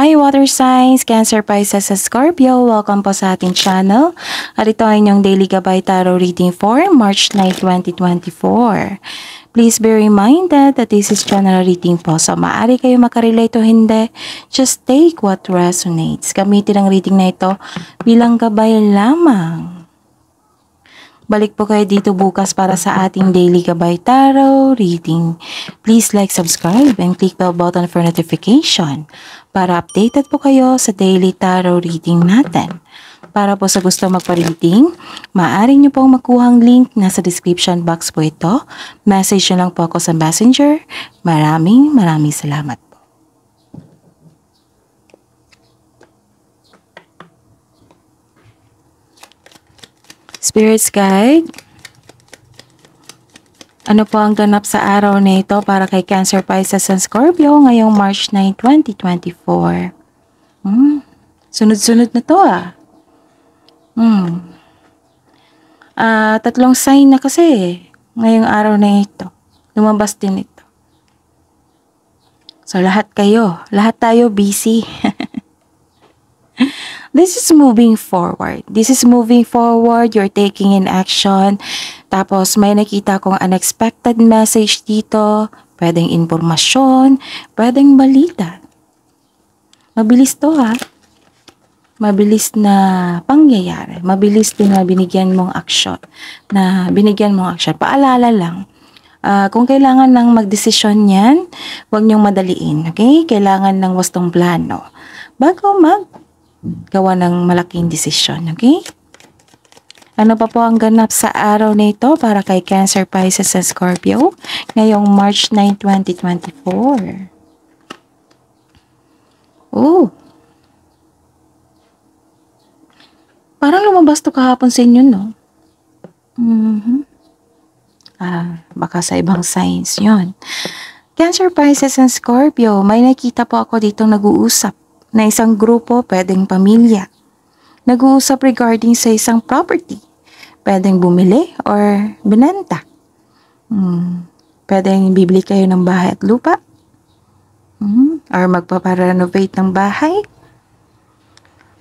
Hi water signs, Cancer, Pisces, at Scorpio. Welcome po sa ating channel. At ito ay inyong Daily Gabay Tarot Reading for March 9, 2024. Please be reminded that this is general reading po. So maaari kayo makarelate o hindi. Just take what resonates. Gamitin ang reading na ito bilang gabay lamang. Balik po kayo dito bukas para sa ating Daily Gabay Tarot Reading. Please like, subscribe, and click the button for notification para updated po kayo sa Daily Tarot Reading natin. Para po sa gusto magpa-reading, maaari nyo pong makuhang link nasa description box po ito. Message nyo lang po ako sa Messenger. Maraming salamat. Spirits Guide, ano po ang ganap sa araw na ito para kay Cancer, Pisces, and Scorpio ngayong March 9, 2024? Sunod-sunod na to Tatlong sign na kasi ngayong araw na ito. Lumabas din ito. So lahat tayo busy. This is moving forward. You're taking in action. Tapos may nakita kong unexpected message dito. Pwedeng impormasyon. Pwedeng balita. Mabilis to Mabilis na pangyayari. Mabilis din na binigyan mong aksyon. Paalala lang. Kung kailangan ng magdesisyon yan, huwag niyong madaliin. Okay? Kailangan ng wastong plano. Bago gawa ng malaking desisyon, okay? Ano pa po ang ganap sa araw na ito para kay Cancer, Pisces, and Scorpio ngayong March 9, 2024? Parang lumabas to kahapon sa inyo, no? Baka sa ibang signs yon. Cancer, Pisces, and Scorpio, may nakita po ako ditong nag-uusap na isang grupo, pwedeng pamilya. Nag-uusap regarding sa isang property. Pwedeng bumili or binenta. Pwedeng bibili kayo ng bahay at lupa. Or magpaparenovate ng bahay.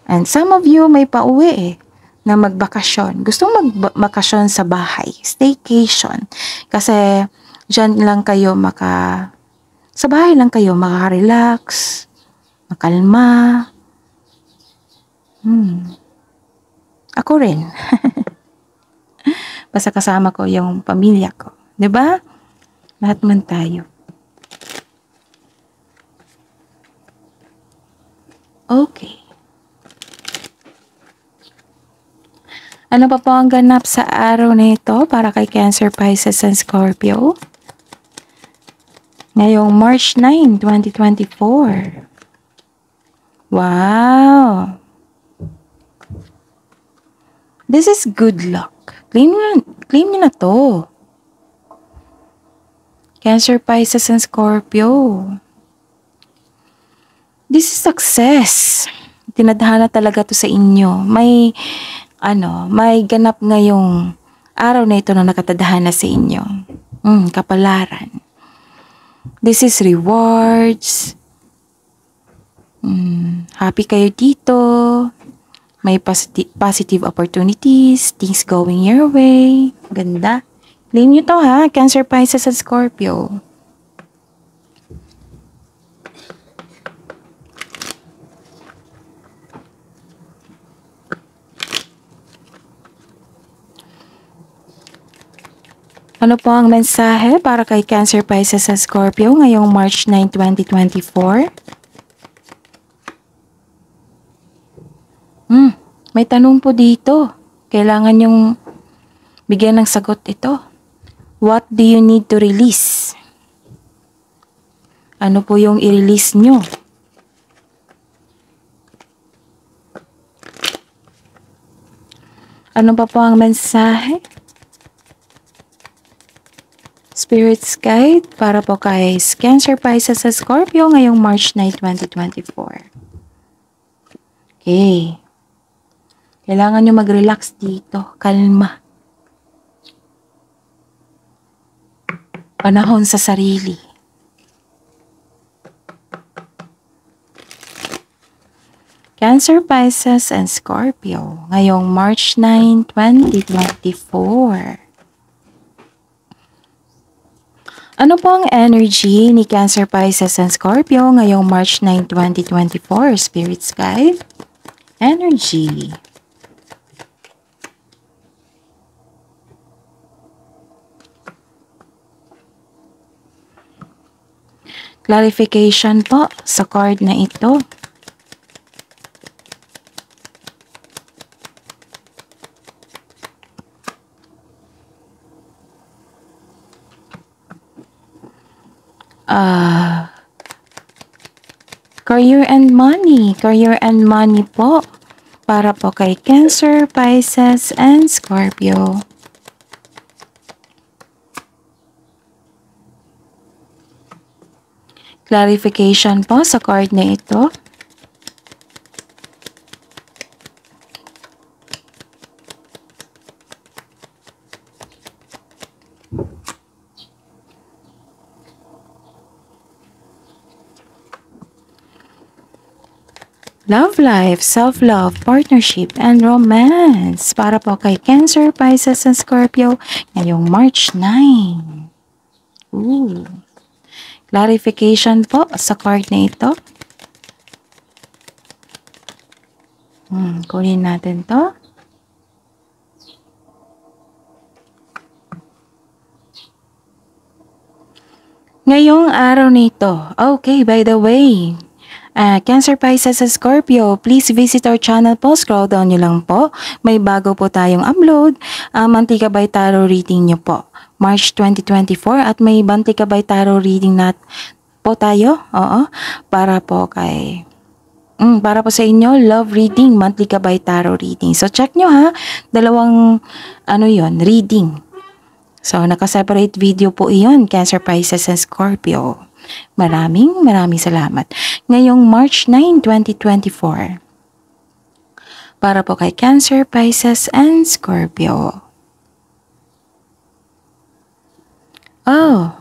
And some of you may pauwi na magbakasyon. Gustong magbakasyon sa bahay. Staycation. Kasi dyan lang kayo sa bahay lang kayo maka-relax. Makalma. Ako rin. Basta kasama ko yung pamilya ko. 'Di ba? Lahat man tayo. Okay. Ano pa po ang ganap sa araw na ito para kay Cancer, Pisces, and Scorpio? Ngayong March 9, 2024. Wow! This is good luck. Claim nyo na to. Cancer, Pisces, and Scorpio. This is success. Tinadhana talaga to sa inyo. May ganap ngayong araw na ito na nakatadhana sa inyo. Kapalaran. This is rewards. Happy kayo dito. May positive opportunities. Things going your way. Ganda. Claim nyo to Cancer, Pisces, at Scorpio. Ano po ang mensahe para kay Cancer, Pisces, at Scorpio ngayong March 9, 2024? May tanong po dito. Kailangan yung bigyan ng sagot ito. What do you need to release? Ano po yung i-release nyo? Ano pa po ang mensahe? Spirits Guide para po kay Cancer, Pisces, at Scorpio ngayong March 9, 2024. Okay. Kailangan nyo mag-relax dito. Kalma. Panahon sa sarili. Cancer, Pisces, and Scorpio ngayong March 9, 2024. Ano po ang energy ni Cancer, Pisces, and Scorpio ngayong March 9, 2024? Spirit Guide energy. Clarification po sa card na ito. Career and money. Career and money po. Para po kay Cancer, Pisces, and Scorpio. Clarification po sa card na ito. Love life, self-love, partnership, and romance. Para po kay Cancer, Pisces, and Scorpio ngayong March 9. Ooh. Clarification po sa card na ito. Kunin natin to. Ngayong araw nito. Okay, by the way, Cancer, Pisces, and Scorpio, please visit our channel po. Scroll down nyo lang po. May bago po tayong upload. Mantika by Tarot reading nyo po. March 2024 at may Mantika by Tarot reading na po tayo. Oo. Para po sa inyo, love reading, Mantika by Tarot reading. So check nyo ha. Dalawang reading. So naka-separate video po iyon, Cancer, Pisces, and Scorpio. Maraming salamat. Ngayong March 9, 2024. Para po kay Cancer, Pisces, and Scorpio. Oh.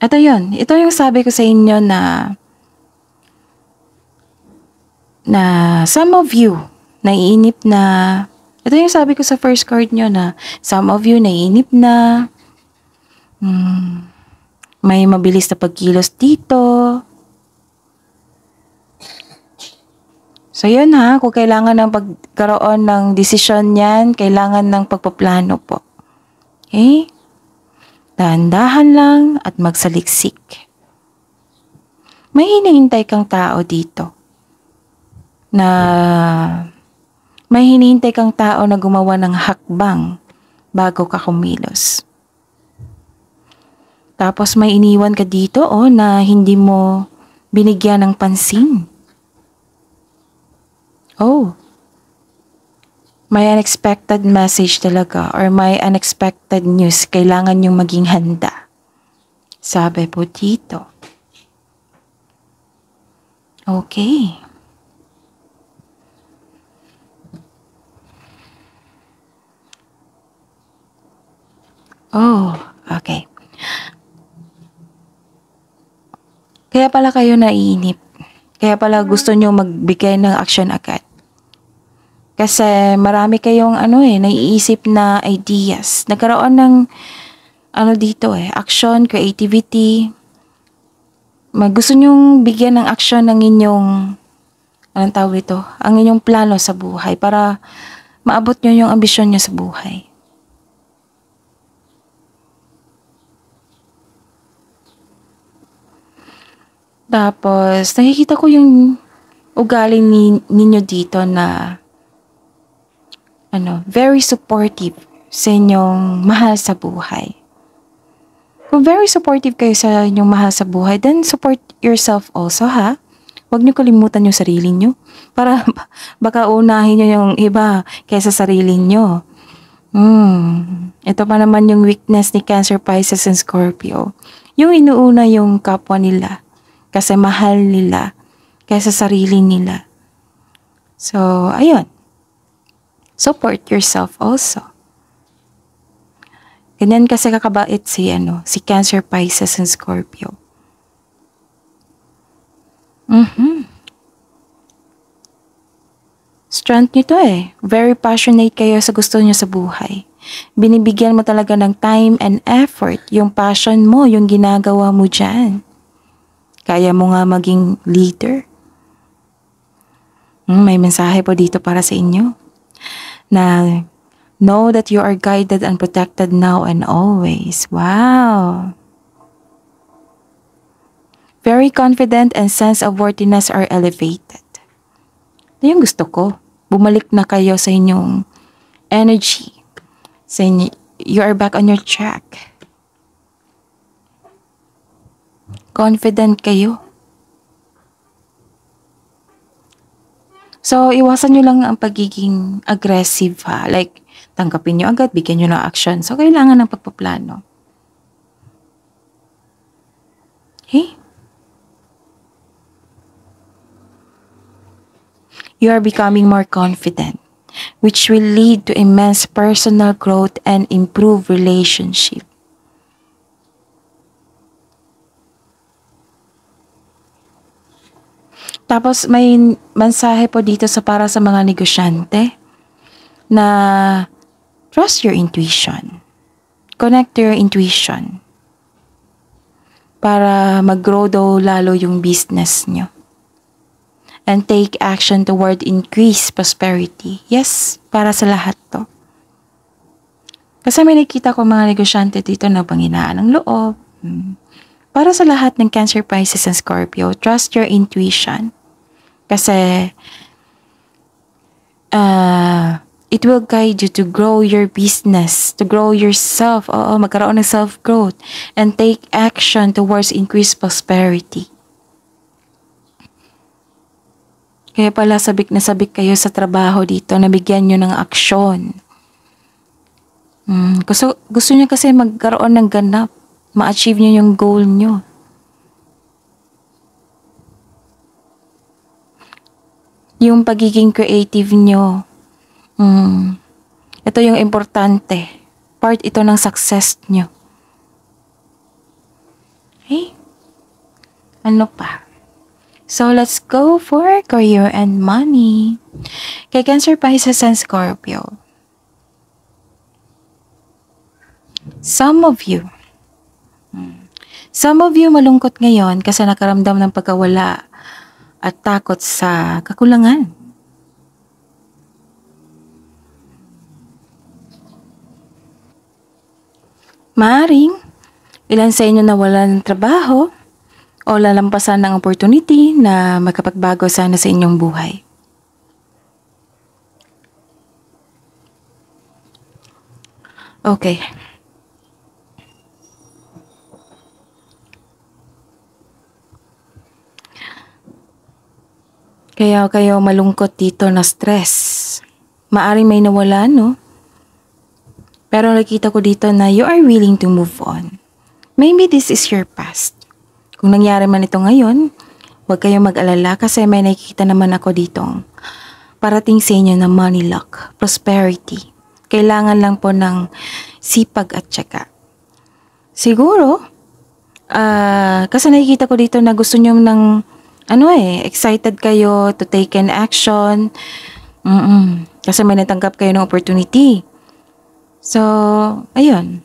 Ito yun. Ito yung sabi ko sa inyo na some of you naiinip na. Ito yung sabi ko sa first card nyo na some of you naiinip na. May mabilis na pagkilos dito. So yun ha, kung kailangan ng pagkaroon ng desisyon yan, kailangan ng pagpaplano po. Okay? Dahan-dahan lang at magsaliksik. May hinihintay kang tao dito. May hinihintay kang tao na gumawa ng hakbang bago ka kumilos. Tapos may iniwan ka dito na hindi mo binigyan ng pansin. Oh. May unexpected message talaga or may unexpected news. Kailangan yung maging handa. Sabi po dito. Okay. Oh, okay. Kaya pala kayo naiinip. Kaya pala gusto nyo magbigay ng action agad. Kasi marami kayong naiisip na ideas. Nagkaroon ng action, creativity. Gusto nyong bigyan ng action ng inyong ang inyong plano sa buhay para maabot nyo yung ambisyon nyo sa buhay. Tapos, nakikita ko yung ugali ninyo dito na very supportive sa inyong mahal sa buhay. Kung very supportive kayo sa inyong mahal sa buhay, then support yourself also ha. Huwag niyo kalimutan yung sarili niyo. Para baka unahin niyo yung iba kaysa sarili niyo. Ito pa naman yung weakness ni Cancer, Pisces, and Scorpio. Yung inuuna yung kapwa nila. Kasi mahal nila kaysa sarili nila. So, ayun. Support yourself also. Ganyan kasi kakabait si Cancer, Pisces, and Scorpio. strength nyo to eh. Very passionate kayo sa gusto nyo sa buhay. Binibigyan mo talaga ng time and effort. Yung passion mo, yung ginagawa mo dyan. Kaya mo nga maging leader. May mensahe po dito para sa inyo. Na know that you are guided and protected now and always. Wow! Very confident and sense of worthiness are elevated. Ito yung gusto ko. Bumalik na kayo sa inyong energy. Sa inyo, you are back on your track. Confident kayo. So, iwasan nyo lang ang pagiging aggressive ha. Like, tanggapin nyo agad, bigyan nyo ng action. So, kailangan ng pagpaplano. Okay? You are becoming more confident, which will lead to immense personal growth and improved relationship. Tapos may mensahe po dito para sa mga negosyante na trust your intuition. Connect to your intuition para mag-grow daw lalo yung business nyo. And take action toward increased prosperity. Yes, para sa lahat to. Kasi may nakita ko mga negosyante dito na panghinaan ng loob. Para sa lahat ng Cancer, Pisces, and Scorpio, trust your intuition. Kasi it will guide you to grow your business, to grow yourself, magkaroon ng self-growth, and take action towards increased prosperity. Kaya pala sabik na sabik kayo sa trabaho dito, nabigyan nyo ng aksyon. Gusto nyo kasi magkaroon ng ganap, ma-achieve nyo yung goal nyo. Yung pagiging creative nyo, ito yung importante. Part ito ng success nyo. Okay? Ano pa? So, let's go for career and money. Kay Cancer, Pisces, and Scorpio. Some of you malungkot ngayon kasi nakaramdam ng pagkawala at takot sa kakulangan. Maaring, ilan sa inyo nawalan ng trabaho, o lalampasan ng opportunity na makapagbago sana sa inyong buhay. Okay. Kaya kayo malungkot dito na stress. Maaring may nawala, no? Pero nakita ko dito na you are willing to move on. Maybe this is your past. Kung nangyari man ito ngayon, huwag kayong mag-alala kasi may nakikita naman ako ditong parating sa inyo na money luck, prosperity. Kailangan lang po ng sipag at tiyaga. Siguro, kasi nakikita ko dito na gusto nyo ng, excited kayo to take an action. Kasi may natanggap kayo ng opportunity. So, ayun.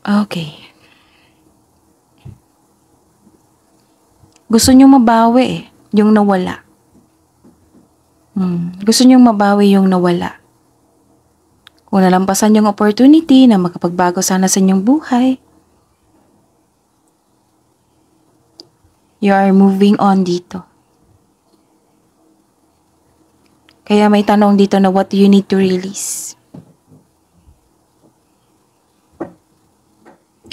Okay. Gusto nyo mabawi yung nawala. Gusto nyo mabawi yung nawala. Kung nalampasan yung opportunity na makapagbago sana sa inyong buhay, you are moving on dito. Kaya may tanong dito na what do you need to release?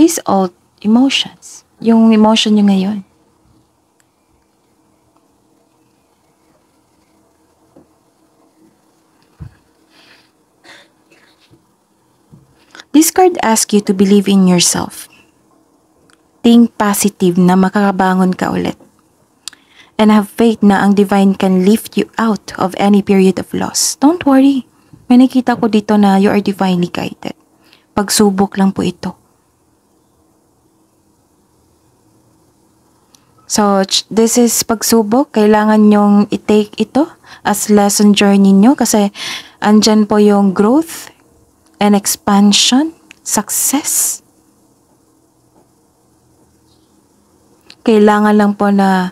Is all emotions. Yung emotion nyo ngayon. This card asks you to believe in yourself. Think positive na makakabangon ka ulit. And have faith na ang divine can lift you out of any period of loss. Don't worry. May nakita ko dito na you are divinely guided. Pagsubok lang po ito. So, this is pagsubok. Kailangan nyong i-take ito as lesson journey nyo kasi andyan po yung growth and expansion, success. Kailangan lang po na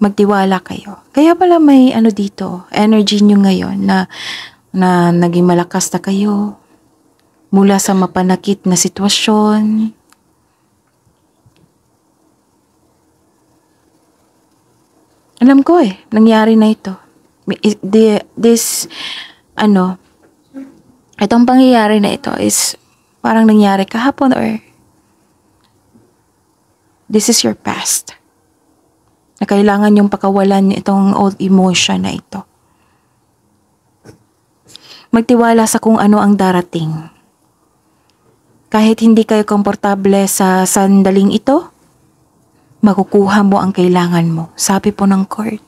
magtiwala kayo. Kaya pala may dito, energy nyo ngayon na naging malakas na kayo mula sa mapanakit na sitwasyon. Alam ko nangyari na ito. Itong pangyayari na ito is parang nangyari kahapon or this is your past. Na kailangan yung pakawalan itong old emotion na ito. Magtiwala sa kung ano ang darating. Kahit hindi kayo komportable sa sandaling ito, makukuha mo ang kailangan mo. Sabi po ng card.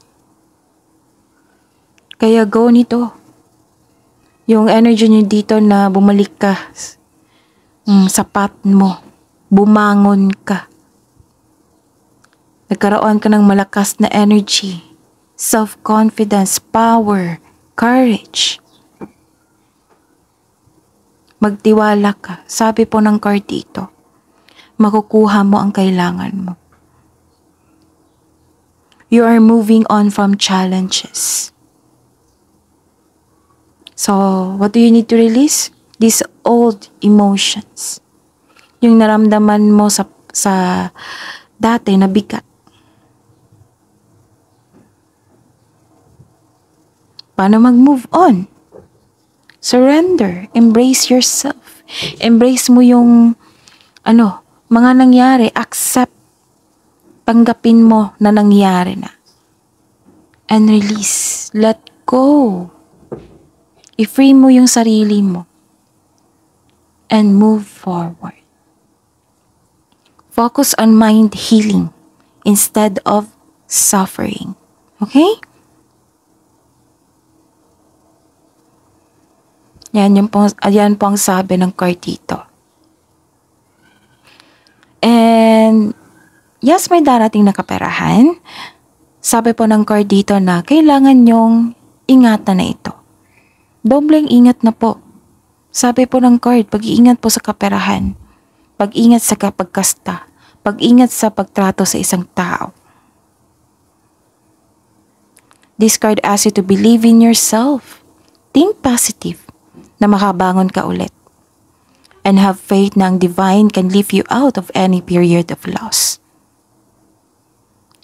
Kaya go nito. Yung energy nyo dito na bumalik ka. Sapat mo. Bumangon ka. Nagkaroon ka ng malakas na energy. Self-confidence, power, courage. Magtiwala ka. Sabi po ng card dito. Makukuha mo ang kailangan mo. You are moving on from challenges. So, what do you need to release? These old emotions. Yung naramdaman mo sa dati na bigat. Paano mag-move on? Surrender. Embrace yourself. Embrace mo yung mga nangyari. Accept. Tanggapin mo na nangyari na. And release. Let go. I-free mo yung sarili mo. And move forward. Focus on mind healing instead of suffering. Okay? Yan po ang sabi ng card dito. And yes, may darating na kaperahan. Sabi po ng card dito na kailangan nyong ingatan na ito. Dobleng ingat na po. Sabi po ng card, pag-iingat po sa kaperahan. Pag-ingat sa pagkasta. Pag-ingat sa pagtrato sa isang tao. This card asks you to believe in yourself. Think positive na makabangon ka ulit. And have faith na ang divine can lift you out of any period of loss.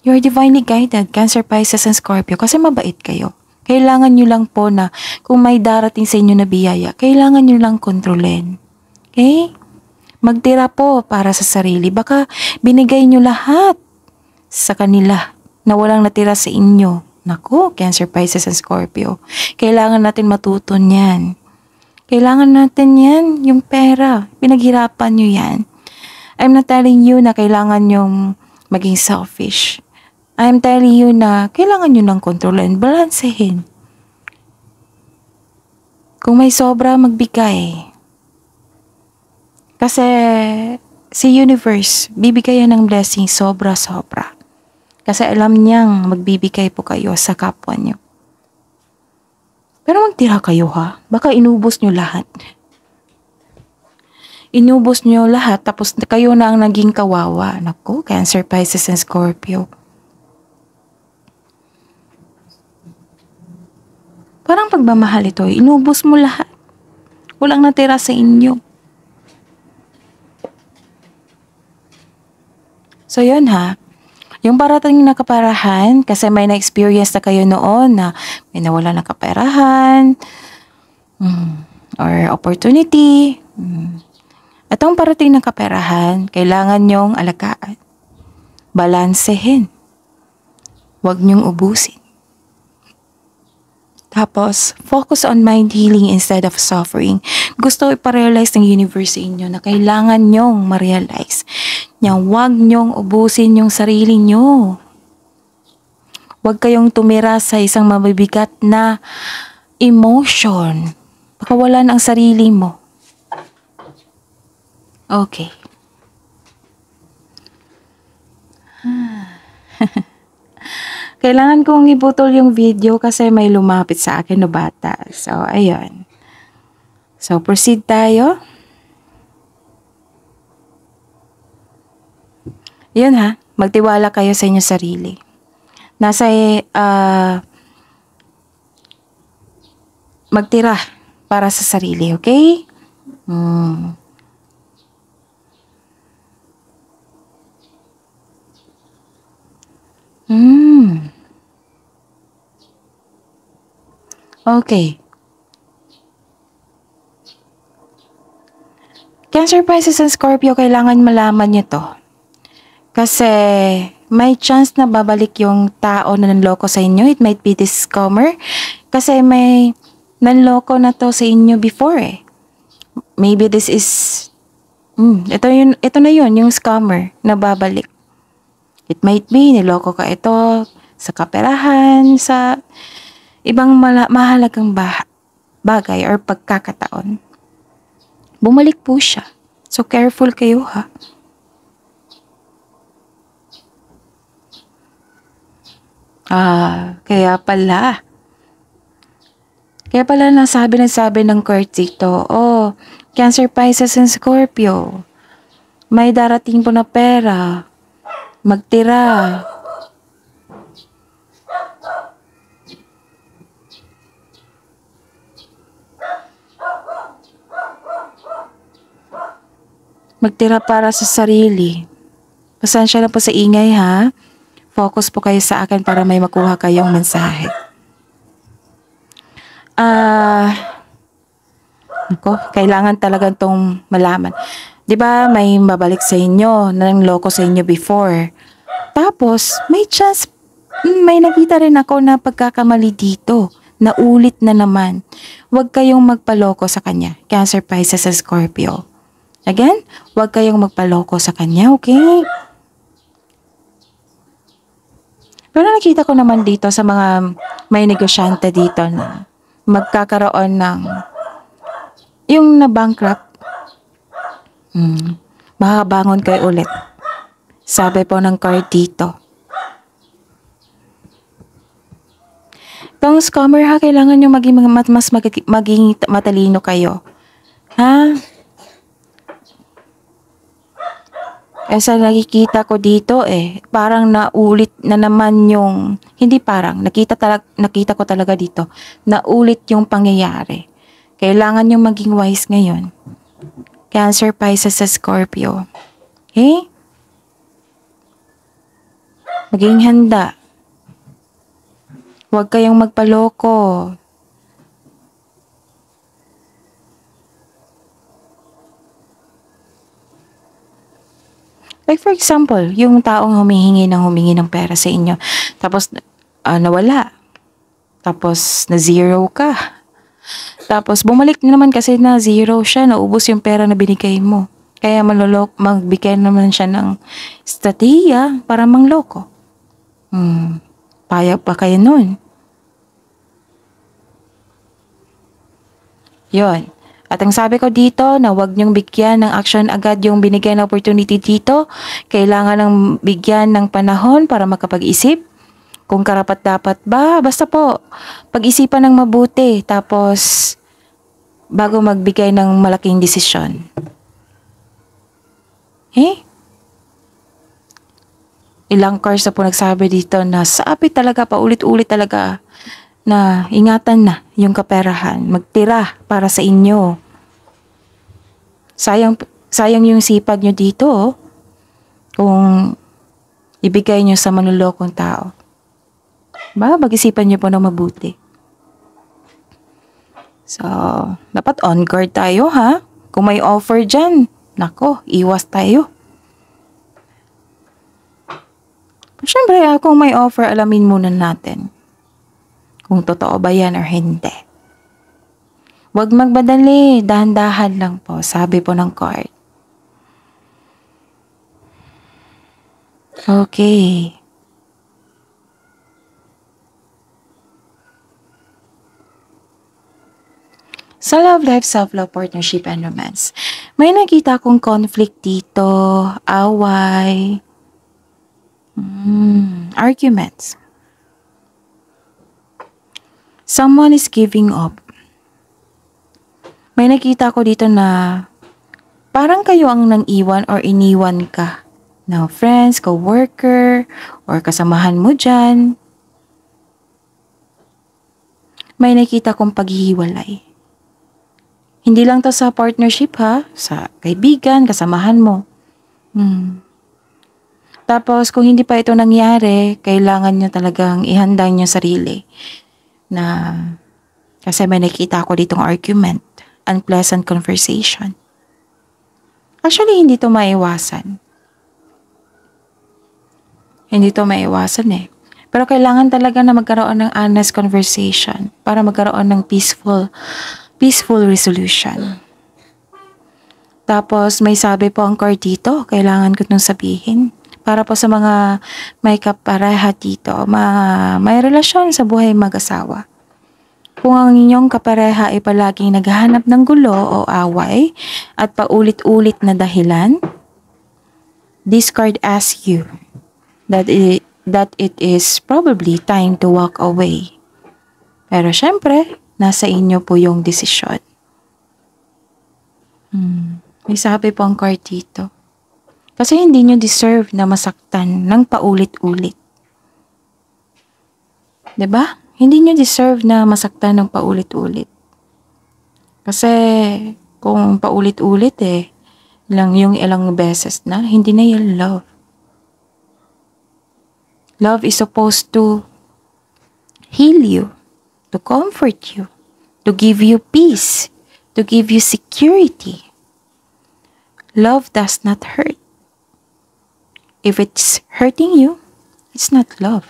You are divinely guided, Cancer, Pisces, and Scorpio, kasi mabait kayo. Kailangan nyo lang po na kung may darating sa inyo na biyaya, kailangan nyo lang kontrolin. Okay? Magtira po para sa sarili. Baka binigay nyo lahat sa kanila na walang natira sa inyo. Naku, Cancer, Pisces, and Scorpio. Kailangan natin matuto niyan. Kailangan natin yan, yung pera. Pinaghirapan nyo yan. I'm not telling you na kailangan nyong maging selfish. I'm telling you na kailangan nyo ng kontrolin, balansehin. Kung may sobra, magbigay. Kasi si universe, bibigay yan ng blessing sobra-sobra. Kasi alam niyang magbibigay po kayo sa kapwa nyo. Pero magtira kayo baka inubos nyo lahat. Inubos nyo lahat tapos kayo na ang naging kawawa. Naku, Cancer, Pisces, and Scorpio. Parang pagmamahal ito, inubos mo lahat. Walang natira sa inyo. So yun yung parating na kaperahan, kasi may na-experience na kayo noon na may nawala na kaperahan, or opportunity. Atong parating na kaperahan, kailangan nyong alagaan. Balansehin. Huwag nyong ubusin. Tapos, focus on mind healing instead of suffering. Gusto iparealize ng universe sa inyo na kailangan nyong ma-realize na huwag nyong ubusin yung sarili nyo. Huwag kayong tumira sa isang mabibigat na emotion. Pakawalan ang sarili mo. Okay. Kailangan kong ibutol yung video kasi may lumapit sa akin na bata. So, ayun. So, proceed tayo. Yun ha, magtiwala kayo sa inyo sarili. Nasa, magtira para sa sarili, okay? Okay. Cancer, Pisces, and Scorpio, kailangan malaman nyo to. Kasi may chance na babalik yung tao na nanloko sa inyo. It might be this scammer. Kasi may nanloko na to sa inyo before eh. Maybe this is... ito na yun, yung scammer na babalik. It might be, niloko ka ito sa kaperahan, sa ibang mahalagang bagay or pagkakataon. Bumalik po siya. So, careful kayo ha. Kaya pala nasabi ng court dito, Cancer, Pisces, and Scorpio, may darating po na pera. Magtira. Magtira para sa sarili. Pasensya na po sa ingay ha. Focus po kayo sa akin para may makuha kayong mensahe. Kailangan talagang tong malaman. 'Di ba may babalik sa inyo, nang loko sa inyo before. Tapos may chance, may nakita rin ako na pagkakamali dito. Naulit na naman. Huwag kayong magpaloko sa kanya. Cancer, Pisces, and Scorpio. Again, huwag kayong magpaloko sa kanya, okay? Pero nakita ko naman dito sa mga may negosyante dito na magkakaroon ng yung na-bankrupt. Makabangon kayo ulit. Sabi po ng card dito. Itong scammer ha, kailangan nyo maging matalino kayo. Ha? Sa nakikita ko dito parang naulit na naman yung, hindi parang, nakita ko talaga dito, naulit yung pangyayari. Kailangan yung maging wise ngayon. Cancer, Pisces, sa Scorpio. Okay? Maging handa. Huwag kayong magpaloko. Like for example, yung taong humingi ng pera sa inyo, tapos nawala, tapos na zero ka, tapos bumalik na naman kasi na zero siya, naubos yung pera na binigay mo. Kaya magbigay naman siya ng strategiya para mangloko. Payag pa kayo nun. Yun. At ang sabi ko dito na huwag niyong bigyan ng action agad yung binigay na opportunity dito. Kailangan ng bigyan ng panahon para makapag-isip. Kung karapat-dapat ba, basta po, pag-isipan ng mabuti. Tapos, bago magbigay ng malaking desisyon. Ilang cards na po nagsabi dito na sabi talaga, paulit-ulit talaga, na ingatan na yung kaperahan. Magtira para sa inyo. Sayang yung sipag nyo dito kung ibigay nyo sa manlulokong tao. Mag-isipan nyo po na mabuti. So, dapat on guard tayo ha. Kung may offer dyan, nako, iwas tayo. Siyempre, kung may offer, alamin muna natin kung totoo ba yan or hindi. Huwag magmadali, dahan-dahan lang po, sabi po ng card. Okay. Sa love life, self-love, partnership, and romance, may nakita akong conflict dito, away, arguments. Someone is giving up. May nakita ko dito na parang kayo ang nang-iwan or iniwan ka ng friends, co-worker, or kasamahan mo dyan. May nakita kong paghihiwalay. Hindi lang to sa partnership ha, sa kaibigan, kasamahan mo. Tapos kung hindi pa ito nangyari, kailangan nyo talagang ihanda nyo sarili na kasi may nakita ako ditong argument, unpleasant conversation. Actually, hindi to maiwasan. Hindi to maiwasan eh. Pero kailangan talaga na magkaroon ng honest conversation para magkaroon ng peaceful resolution. Tapos may sabi po ang card dito, kailangan ko itong sabihin. Para po sa mga may kapareha dito, may relasyon sa buhay mag-asawa. Kung ang inyong kapareha ay palaging naghahanap ng gulo o away at paulit-ulit na dahilan, this card asks you that it is probably time to walk away. Pero syempre, nasa inyo po yung desisyon. May sabi po ang card dito. Kasi hindi nyo deserve na masaktan ng paulit-ulit. 'Di ba? Hindi nyo deserve na masaktan ng paulit-ulit. Kasi kung paulit-ulit yung ilang beses na, hindi na yung love. Love is supposed to heal you, to comfort you, to give you peace, to give you security. Love does not hurt. If it's hurting you, it's not love.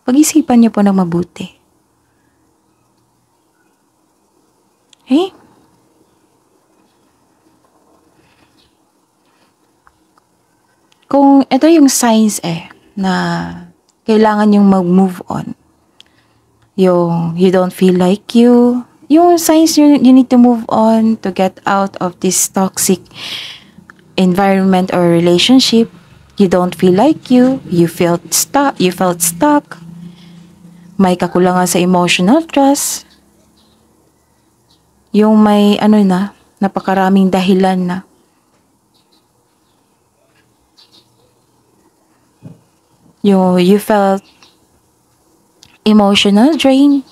Pag-isipan niyo po ng mabuti. Okay? Kung ito yung signs na kailangan yung mag-move on. Yung you don't feel like you. Yung signs you need to move on to get out of this toxic environment or relationship. You don't feel like you. You felt stuck. May kakulangan sa emotional trust. Yung may napakaraming dahilan na. You felt emotional drain.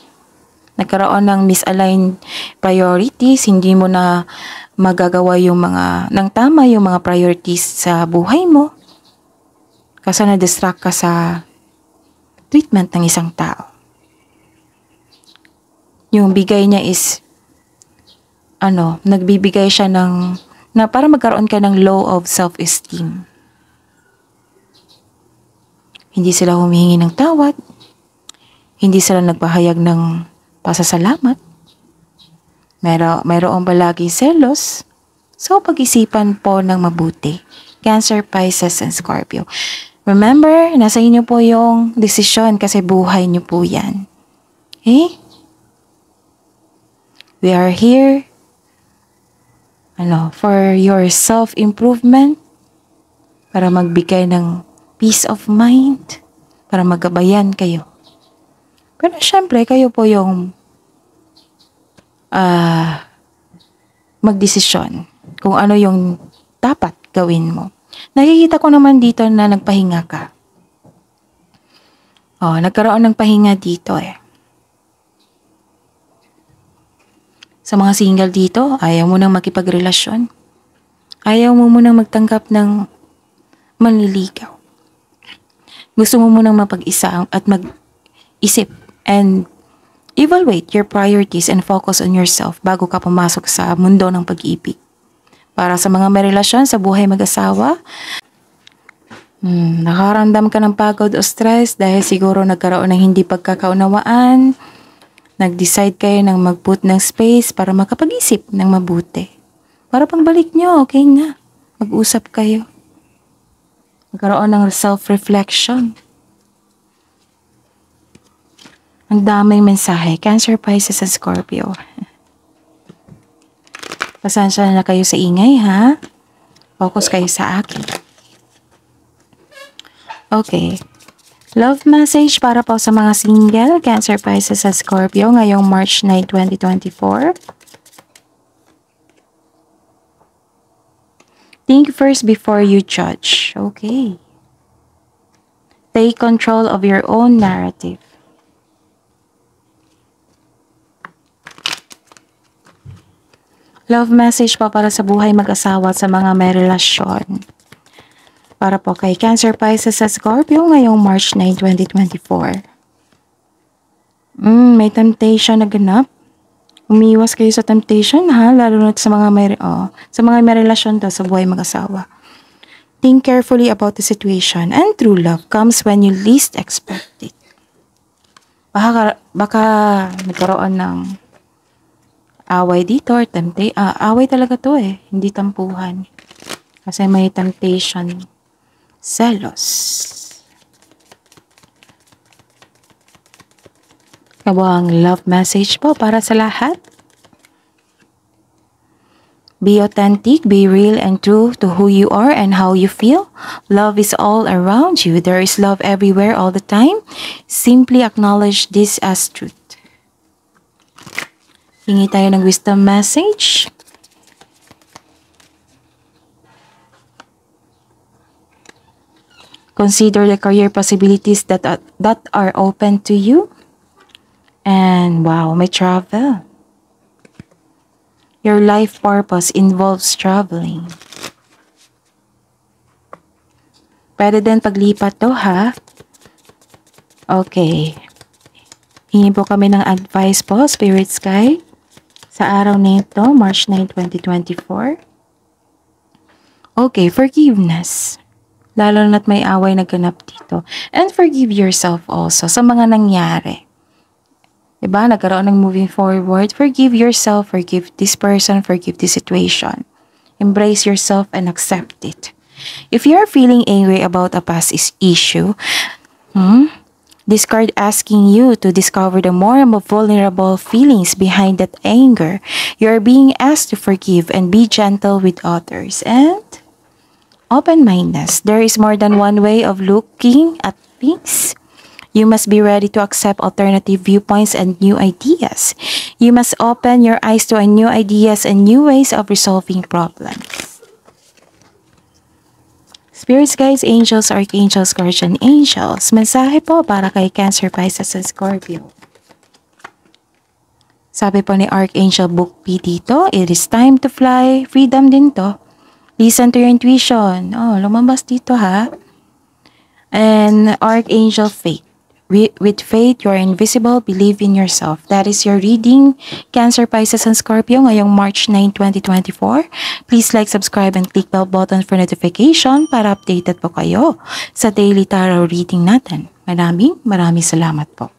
Nagkaroon ng misaligned priorities. Hindi mo na magagawa yung ng tama yung mga priorities sa buhay mo. Kasi na-distract ka sa treatment ng isang tao. Yung bigay niya is, nagbibigay siya na para magkaroon ka ng low of self-esteem. Hindi sila humihingi ng tawad. Hindi sila nagpahayag ng pasasalamat. Mayroong palagi selos. So, pag-isipan po ng mabuti. Cancer, Pisces, and Scorpio. Remember, nasa inyo po yung desisyon kasi buhay niyo po yan. Okay? We are here for your self-improvement, para magbigay ng peace of mind, para magabayan kayo. Pero syempre, kayo po yung magdesisyon kung ano yung dapat gawin mo. Nakikita ko naman dito na nagpahinga ka. Nagkaroon ng pahinga dito Sa mga single dito, ayaw mo nang makipagrelasyon. Ayaw mo munang magtanggap ng manliligaw. Gusto mo munang mapag-isa at mag-isip and evaluate your priorities and focus on yourself bago ka pumasok sa mundo ng pag-ibig. Para sa mga may relasyon sa buhay mag-asawa, nakaramdam ka ng pagod o stress dahil siguro nagkaroon ng hindi pagkakaunawaan. Nag-decide kayo ng mag-put ng space para makapag-isip ng mabuti. Para pagbalik nyo, okay na. Mag-usap kayo. Magkaroon ng self-reflection. Ang daming mensahe. Cancer, Pisces, and Scorpio. Pasensya na kayo sa ingay, ha? Focus kayo sa akin. Okay. Love message para po sa mga single, Cancer, Pisces, at Scorpio ngayong March 9, 2024. Think first before you judge. Okay. Take control of your own narrative. Love message pa para sa buhay mag-asawa sa mga may relasyon. Para po kay Cancer, Pisces, at Scorpio ngayong March 9, 2024. May temptation na ganap. Umiwas kayo sa temptation ha, lalo na sa mga may relasyon to sa buhay mag-asawa. Think carefully about the situation and true love comes when you least expect it. Baka nagkaroon ng away dito or away talaga to hindi tampuhan. Kasi may temptation. Selos. Kabuang love message po para sa lahat. Be authentic, be real and true to who you are and how you feel. Love is all around you. There is love everywhere all the time. Simply acknowledge this as truth. Hingi tayo ng wisdom message. Consider the career possibilities that are open to you. And wow, may travel. Your life purpose involves traveling. Pwede din paglipat to ha. Okay. Hingi po kami ng advice po, Spirit Sky. Sa araw nito, March 9, 2024. Okay, forgiveness. Lalo na't may away na ganap dito. And forgive yourself also sa mga nangyari. Diba? Nagkaroon ng moving forward. Forgive yourself, forgive this person, forgive this situation. Embrace yourself and accept it. If you're feeling angry about a past issue, this card asking you to discover the more vulnerable feelings behind that anger. You're being asked to forgive and be gentle with others. And open-mindedness. There is more than one way of looking at things. You must be ready to accept alternative viewpoints and new ideas. You must open your eyes to new ideas and new ways of resolving problems. Spirits, guides, angels, archangels, guardian angels. Mensahe po para kay Cancer, Pisces, and Scorpio. Sabi po ni Archangel Book P dito, it is time to fly. Freedom din to. Listen to your intuition. Lumabas dito ha. And Archangel Faith. With faith, you are invisible. Believe in yourself. That is your reading. Cancer, Pisces, and Scorpio ngayong March 9, 2024. Please like, subscribe, and click bell button for notification para updated po kayo sa daily tarot reading natin. Maraming salamat po.